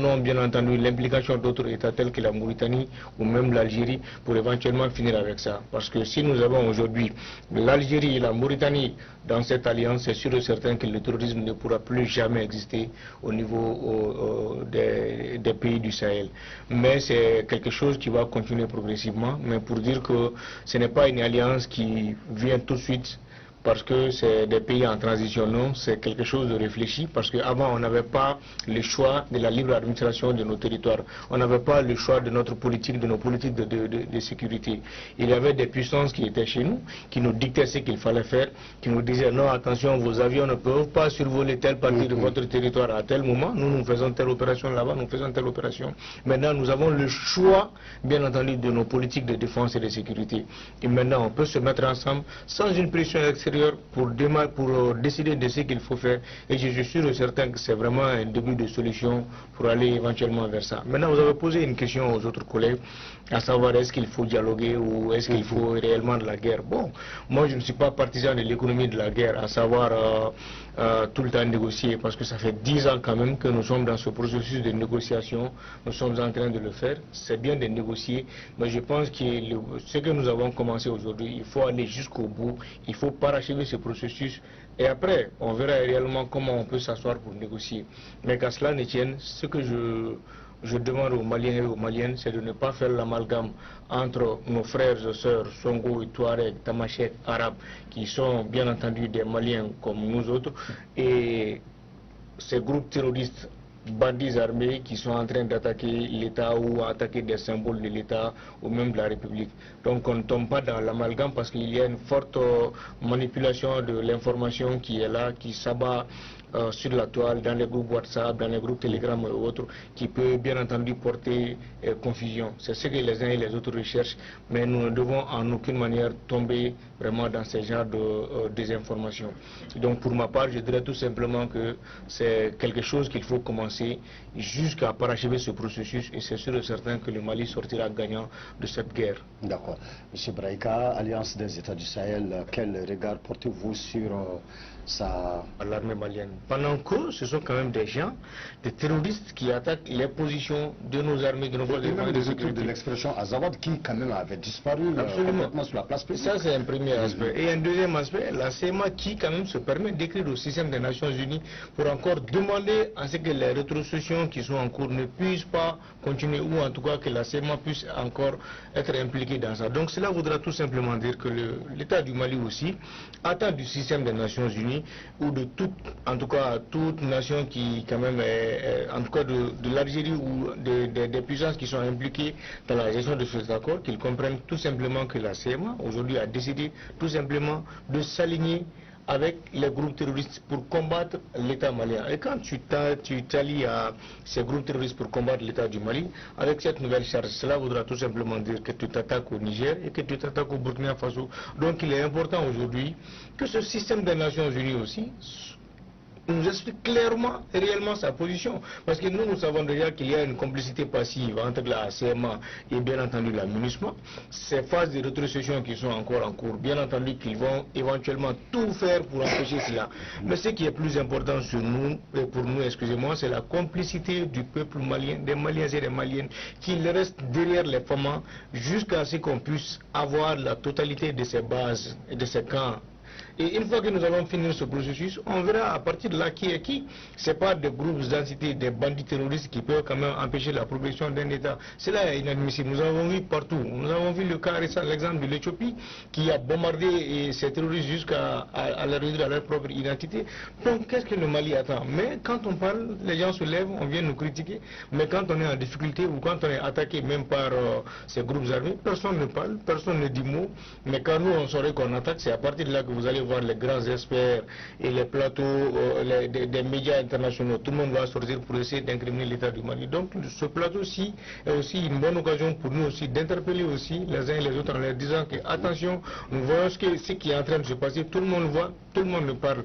Non, bien entendu, l'implication d'autres États tels que la Mauritanie ou même l'Algérie pour éventuellement finir avec ça. Parce que si nous avons aujourd'hui l'Algérie et la Mauritanie dans cette alliance, c'est sûr et certain que le terrorisme ne pourra plus jamais exister au niveau des pays du Sahel. Mais c'est quelque chose qui va continuer progressivement. Mais pour dire que ce n'est pas une alliance qui vient tout de suite parce que c'est des pays en transition, non, c'est quelque chose de réfléchi, parce qu'avant on n'avait pas le choix de la libre administration de nos territoires, on n'avait pas le choix de notre politique, de nos politiques de sécurité. Il y avait des puissances qui étaient chez nous, qui nous dictaient ce qu'il fallait faire, qui nous disaient non, attention, vos avions ne peuvent pas survoler telle partie de votre territoire à tel moment, nous faisons telle opération là-bas, nous faisons telle opération. Maintenant nous avons le choix, bien entendu, de nos politiques de défense et de sécurité. Et maintenant on peut se mettre ensemble sans une pression extérieure pour décider de ce qu'il faut faire, et je suis sûr et certain que c'est vraiment un début de solution pour aller éventuellement vers ça. Maintenant, vous avez posé une question aux autres collègues, à savoir est-ce qu'il faut dialoguer ou est-ce qu'il faut réellement de la guerre. Bon, moi je ne suis pas partisan de l'économie de la guerre, à savoir tout le temps négocier, parce que ça fait 10 ans quand même que nous sommes dans ce processus de négociation, nous sommes en train de le faire, c'est bien de négocier, mais je pense que ce que nous avons commencé aujourd'hui, il faut aller jusqu'au bout, il faut parachever ce processus, et après on verra réellement comment on peut s'asseoir pour négocier. Mais qu'à cela ne tienne, ce que je demande aux Maliens et aux Maliennes, c'est de ne pas faire l'amalgame entre nos frères et sœurs Songo et Touareg, Tamashek, Arabes, qui sont bien entendu des Maliens comme nous autres, et ces groupes terroristes, bandits armés qui sont en train d'attaquer l'État ou attaquer des symboles de l'État ou même de la République. Donc on ne tombe pas dans l'amalgame parce qu'il y a une forte manipulation de l'information qui est là, qui s'abat sur la toile, dans les groupes WhatsApp, dans les groupes Telegram et autres, qui peut bien entendu porter confusion. C'est ce que les uns et les autres recherchent, mais nous ne devons en aucune manière tomber vraiment dans ce genre de désinformation. Donc pour ma part, je dirais tout simplement que c'est quelque chose qu'il faut commencer jusqu'à parachever ce processus, et c'est sûr et certain que le Mali sortira gagnant de cette guerre. D'accord. Monsieur Braïka, Alliance des États du Sahel, quel regard portez-vous sur l'armée malienne? Pendant que ce sont quand même des gens, des terroristes qui attaquent les positions de nos armées, de nos forces de défense et de sécurité. De l'expression Azawad qui quand même avait disparu complètement sur la place publique. Ça c'est un premier aspect. Et un deuxième aspect, la CMA qui quand même se permet d'écrire au système des Nations Unies pour encore demander à ce que les rétrocessions qui sont en cours ne puissent pas continuer, ou en tout cas que la CMA puisse encore être impliquée dans ça. Donc cela voudra tout simplement dire que l'État du Mali aussi attend du système des Nations Unies, ou de en tout cas toute nation qui quand même en tout cas de l'Algérie ou des puissances qui sont impliquées dans la gestion de ces accords, qu'ils comprennent tout simplement que la CMA aujourd'hui a décidé tout simplement de s'aligner avec les groupes terroristes pour combattre l'État malien. Et quand tu t'allies à ces groupes terroristes pour combattre l'État du Mali, avec cette nouvelle charge, cela voudra tout simplement dire que tu t'attaques au Niger et que tu t'attaques au Burkina Faso. Donc il est important aujourd'hui que ce système des Nations Unies aussi nous explique clairement et réellement sa position. Parce que nous savons déjà qu'il y a une complicité passive entre la CMA et bien entendu la MINUSMA. Ces phases de rétrocession qui sont encore en cours, bien entendu qu'ils vont éventuellement tout faire pour empêcher cela. Mais ce qui est plus important sur nous, et pour nous, excusez-moi, c'est la complicité du peuple malien, des Maliens et des Maliennes, qui restent derrière les FAMA jusqu'à ce qu'on puisse avoir la totalité de ces bases et de ces camps. Et une fois que nous allons finir ce processus, on verra à partir de là qui est qui. Ce n'est pas des groupes d'entités, des bandits terroristes qui peuvent quand même empêcher la progression d'un État. Cela est inadmissible. Nous avons vu partout. Nous avons vu le cas récent, l'exemple de l'Éthiopie, qui a bombardé ces terroristes jusqu'à les réduire à leur propre identité. Donc qu'est-ce que le Mali attend? Mais quand on parle, les gens se lèvent, on vient nous critiquer. Mais quand on est en difficulté ou quand on est attaqué même par ces groupes armés, personne ne parle, personne ne dit mot. Mais quand nous on saurait qu'on attaque, c'est à partir de là que vous allez voir les grands experts et les plateaux des médias internationaux. Tout le monde va sortir pour essayer d'incriminer l'État du Mali. Donc ce plateau-ci est aussi une bonne occasion pour nous aussi d'interpeller aussi les uns et les autres en leur disant que attention, nous voyons ce qui est en train de se passer, tout le monde voit, tout le monde le parle.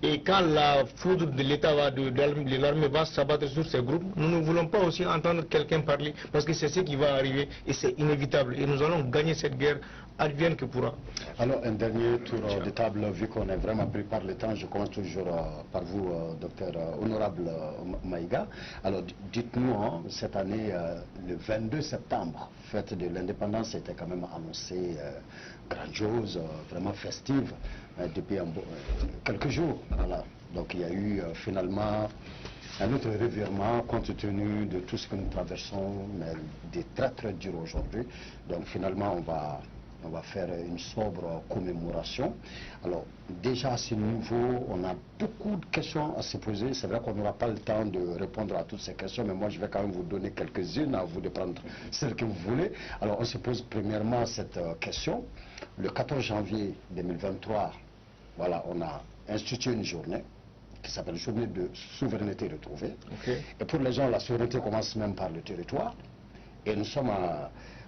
Et quand la foudre de l'État de l'armée va s'abattre sur ces groupes, nous ne voulons pas aussi entendre quelqu'un parler, parce que c'est ce qui va arriver et c'est inévitable. Et nous allons gagner cette guerre, advienne que pourra. Alors, un dernier tour de table, vu qu'on est vraiment pris par le temps. Je commence toujours par vous, docteur honorable Maïga. Alors, dites-nous, hein, cette année, le 22 septembre, fête de l'indépendance était quand même annoncée grandiose, vraiment festive, depuis quelques jours. Voilà. Donc, il y a eu finalement un autre revirement compte tenu de tout ce que nous traversons, mais des très très dur aujourd'hui. Donc, finalement, on va faire une sobre commémoration. Alors, déjà à ce niveau, on a beaucoup de questions à se poser. C'est vrai qu'on n'aura pas le temps de répondre à toutes ces questions, mais moi je vais quand même vous donner quelques-unes, à vous de prendre celles que vous voulez. Alors, on se pose premièrement cette question. Le 14 janvier 2023, voilà, on a institué une journée qui s'appelle Journée de souveraineté retrouvée. Okay. Et pour les gens, la souveraineté commence même par le territoire. Et nous sommes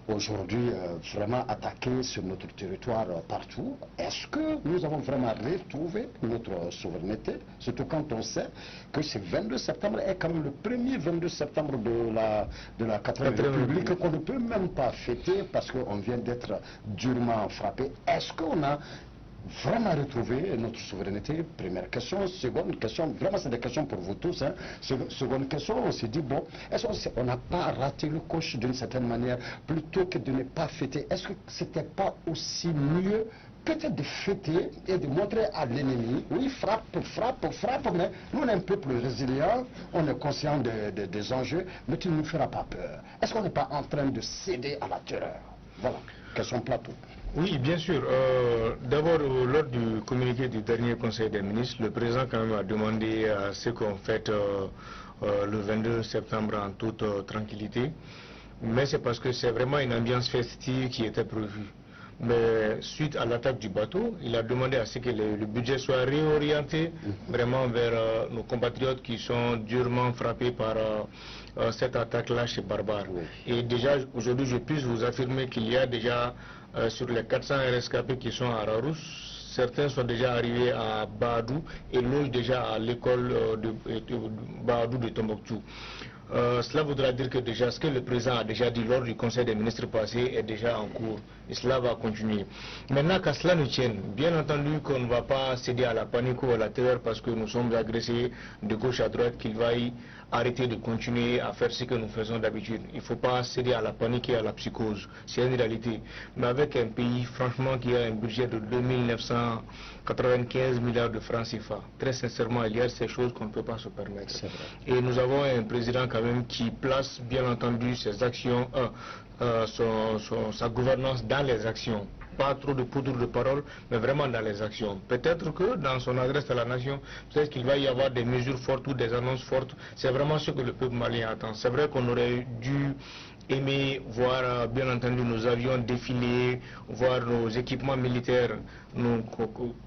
aujourd'hui vraiment attaqués sur notre territoire partout. Est-ce que nous avons vraiment retrouvé notre souveraineté, surtout quand on sait que ce 22 septembre est quand même le premier 22 septembre de la 4e République qu'on ne peut même pas fêter parce qu'on vient d'être durement frappé. Est-ce qu'on a vraiment retrouver notre souveraineté? Première question. Seconde question, vraiment c'est des questions pour vous tous, hein. Seconde question, on s'est dit, bon, est-ce qu'on n'a pas raté le coche d'une certaine manière, plutôt que de ne pas fêter? Est-ce que c'était pas aussi mieux peut-être de fêter et de montrer à l'ennemi, oui, frappe, mais nous on est un peuple résilient, on est conscient des enjeux, mais tu ne nous feras pas peur. Est-ce qu'on n'est pas en train de céder à la terreur? Voilà, question plateau. Oui, bien sûr. D'abord, lors du communiqué du dernier Conseil des ministres, le président quand même a demandé à ce qu'on fête le 22 septembre en toute tranquillité. Mais c'est parce que c'est vraiment une ambiance festive qui était prévue. Mais suite à l'attaque du bateau, il a demandé à ce que le budget soit réorienté vraiment vers nos compatriotes qui sont durement frappés par cette attaque-là chez Barbare. Oui. Et déjà, aujourd'hui, je puisse vous affirmer qu'il y a déjà sur les 400 rescapés qui sont à Rarousse, certains sont déjà arrivés à Badou et logent déjà à l'école de Badou de Tombouctou. Cela voudra dire que déjà ce que le président a déjà dit lors du Conseil des ministres passé est déjà en cours et cela va continuer. Maintenant qu'à cela ne tienne, bien entendu qu'on ne va pas céder à la panique ou à la terreur parce que nous sommes agressés de gauche à droite, qu'il va y arrêter de continuer à faire ce que nous faisons d'habitude. Il ne faut pas céder à la panique et à la psychose, c'est une réalité. Mais avec un pays franchement qui a un budget de 2995 milliards de francs CFA, très sincèrement il y a ces choses qu'on ne peut pas se permettre. Et nous avons un président quand même qui place bien entendu ses actions, sa gouvernance dans les actions. Pas trop de poudre de parole, mais vraiment dans les actions. Peut-être que dans son adresse à la nation, peut-être qu'il va y avoir des mesures fortes ou des annonces fortes. C'est vraiment ce que le peuple malien attend. C'est vrai qu'on aurait dû aimer voir bien entendu nos avions défiler, voir nos équipements militaires nous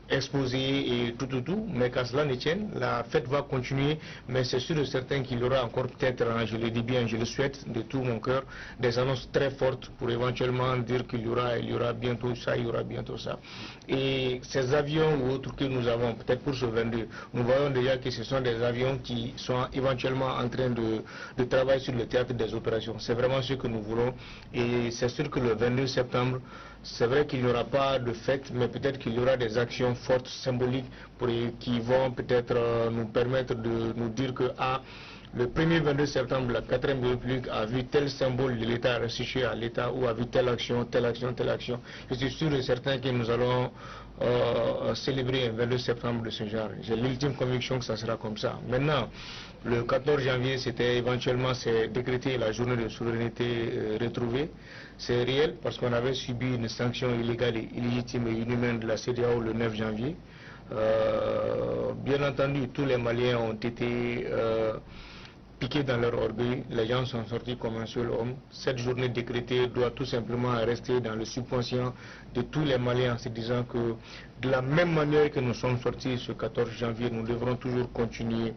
exposés et tout, mais qu'à cela ne tienne, la fête va continuer, mais c'est sûr et certain qu'il y aura encore peut-être, je le dis bien, je le souhaite de tout mon cœur, des annonces très fortes pour éventuellement dire qu'il y aura bientôt ça, il y aura bientôt ça. Et ces avions ou autres que nous avons, peut-être pour ce 22, nous voyons déjà que ce sont des avions qui sont éventuellement en train de travailler sur le théâtre des opérations. C'est vraiment ce que nous voulons et c'est sûr que le 22 septembre, c'est vrai qu'il n'y aura pas de fête, mais peut-être qu'il y aura des actions fortes, symboliques, qui vont peut-être nous permettre de nous dire que le 1er 22 septembre, la 4e République a vu tel symbole de l'État restitué à l'État ou a vu telle action, telle action, telle action. Je suis sûr et certain que nous allons célébrer un 22 septembre de ce genre. J'ai l'ultime conviction que ça sera comme ça. Maintenant, le 14 janvier, c'était éventuellement décrété la journée de souveraineté retrouvée. C'est réel parce qu'on avait subi une sanction illégale et illégitime et inhumaine de la CEDEAO le 9 janvier. Bien entendu, tous les Maliens ont été piqués dans leur orgueil, les gens sont sortis comme un seul homme. Cette journée décrétée doit tout simplement rester dans le subconscient de tous les Maliens en se disant que De la même manière que nous sommes sortis ce 14 janvier, nous devrons toujours continuer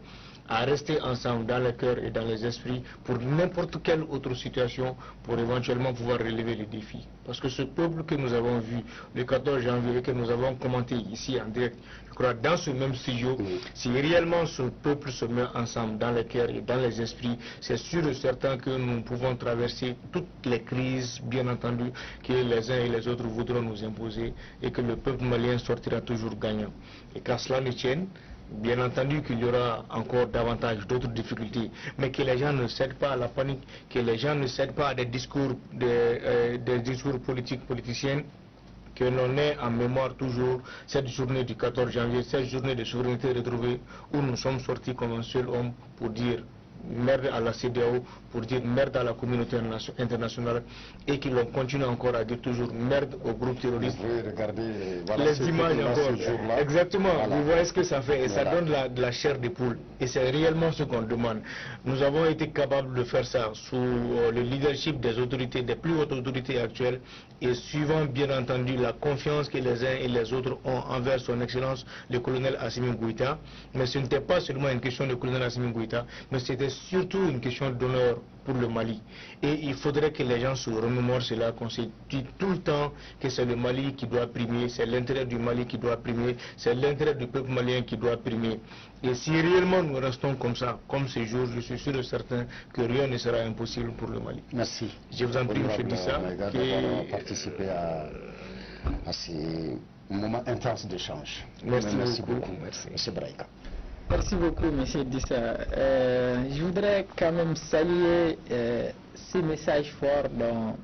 à rester ensemble dans le cœur et dans les esprits pour n'importe quelle autre situation, pour éventuellement pouvoir relever les défis. Parce que ce peuple que nous avons vu le 14 janvier, que nous avons commenté ici en direct, je crois dans ce même studio, si réellement ce peuple se met ensemble dans le cœur et dans les esprits, c'est sûr et certain que nous pouvons traverser toutes les crises, bien entendu, que les uns et les autres voudront nous imposer, et que le peuple malien sortira toujours gagnant. Et qu'à cela ne tienne, bien entendu qu'il y aura encore davantage d'autres difficultés, mais que les gens ne cèdent pas à la panique, que les gens ne cèdent pas à des discours, des discours politiciens, que l'on ait en mémoire toujours cette journée du 14 janvier, cette journée de souveraineté retrouvée, où nous sommes sortis comme un seul homme pour dire merde à la CEDEAO, pour dire merde à la communauté internationale, et que l'on continue encore à dire toujours merde aux groupes terroristes. Regardez, voilà les images encore, exactement, voilà. Vous voyez ce que ça fait, et voilà. ça donne de la chair de poule, et c'est réellement ce qu'on demande. Nous avons été capables de faire ça sous le leadership des autorités, des plus hautes autorités actuelles, et suivant bien entendu la confiance que les uns et les autres ont envers son excellence le colonel Assimi Goïta. Mais ce n'était pas seulement une question de colonel Assimi Goïta, mais c'était surtout une question d'honneur pour le Mali. Et il faudrait que les gens se remémorent cela, qu'on se dit tout le temps que c'est le Mali qui doit primer, c'est l'intérêt du Mali qui doit primer, c'est l'intérêt du peuple malien qui doit primer. Et si réellement nous restons comme ça, comme ce jour, je suis sûr et certain que rien ne sera impossible pour le Mali. Merci. Je vous en prie, M. Dissa. D'avoir participé à ces moments intenses d'échange. Merci beaucoup. Merci. M. Braïka. Merci beaucoup, M. Dissa. Je voudrais quand même saluer ces messages forts dans